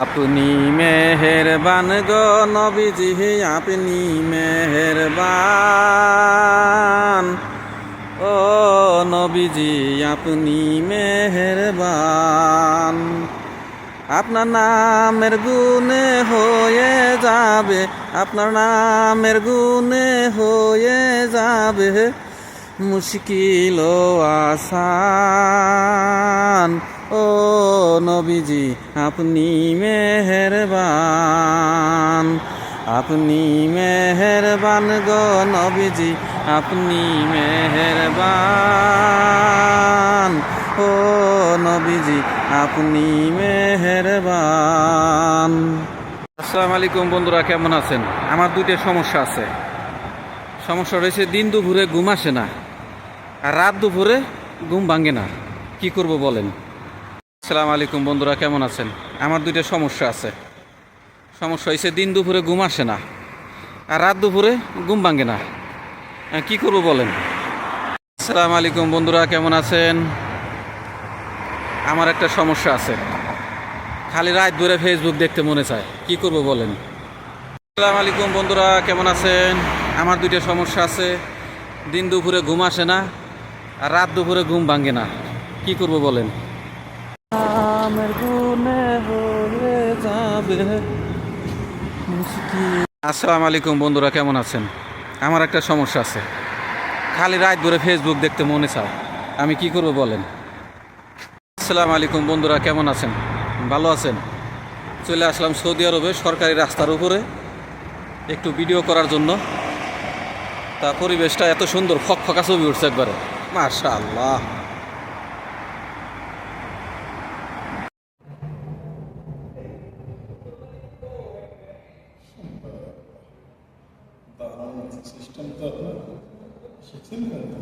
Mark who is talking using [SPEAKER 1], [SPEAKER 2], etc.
[SPEAKER 1] আপনি মেহেরবান গো নবীজি, আপনি মেহেরবান। ও নবীজি আপনি মেহেরবান। আপনার নামের গুণে হয়ে যাবে, আপনার নামের গুণে হয়ে যাবে মুশকিল ও আসান। ও নবীজি আপনি মেহেরবান, আপনি মেহেরবান গো নবীজি, আপনি মেহেরবান। ও নবীজি আপনি মেহেরবান। আসসালামু আলাইকুম বন্ধুরা, কেমন আছেন? আমার দুইটা সমস্যা আছে। সমস্যা রয়েছে, দিন দুপুরে ঘুম আসে না, আর রাত দুপুরে ঘুম ভাঙে না। কি করব বলেন? আসসালামু আলাইকুম বন্ধুরা, কেমন আছেন? আমার দুইটা সমস্যা আছে। সমস্যা হয়েছে, দিন দুপুরে ঘুম আসে না, আর রাত দুপুরে ঘুম ভাঙে না। কি করব বলেন? আসসালামু আলাইকুম বন্ধুরা, কেমন আছেন? আমার একটা সমস্যা আছে, খালি রাত ধরে ফেসবুক দেখতে মনে চায়। কি করব বলেন? আসসালামু আলাইকুম বন্ধুরা, কেমন আছেন? আমার দুইটা সমস্যা আছে, দিন দুপুরে ঘুম আসে না, আর রাত দুপুরে ঘুম ভাঙে না। কি করব বলেন? আমার গুণে হয়ে যাবে মুশকিল। আসসালামু আলাইকুম বন্ধুরা, কেমন আছেন? আমার একটা সমস্যা আছে, খালি রাত ধরে ফেসবুক দেখতে মনে চায়। আমি কি করব বলেন? আসসালামু আলাইকুম বন্ধুরা, কেমন আছেন? ভালো আছেন? চলে আসলাম সৌদি আরবে সরকারি রাস্তার উপরে একটু ভিডিও করার জন্য। তা পরিবেশটা এত সুন্দর, ফকফকা ছবি উঠছে একবারে, মাশাআল্লাহ।
[SPEAKER 2] দারুণ আছে সিস্টেম তো আপনার শিখছেন কেন?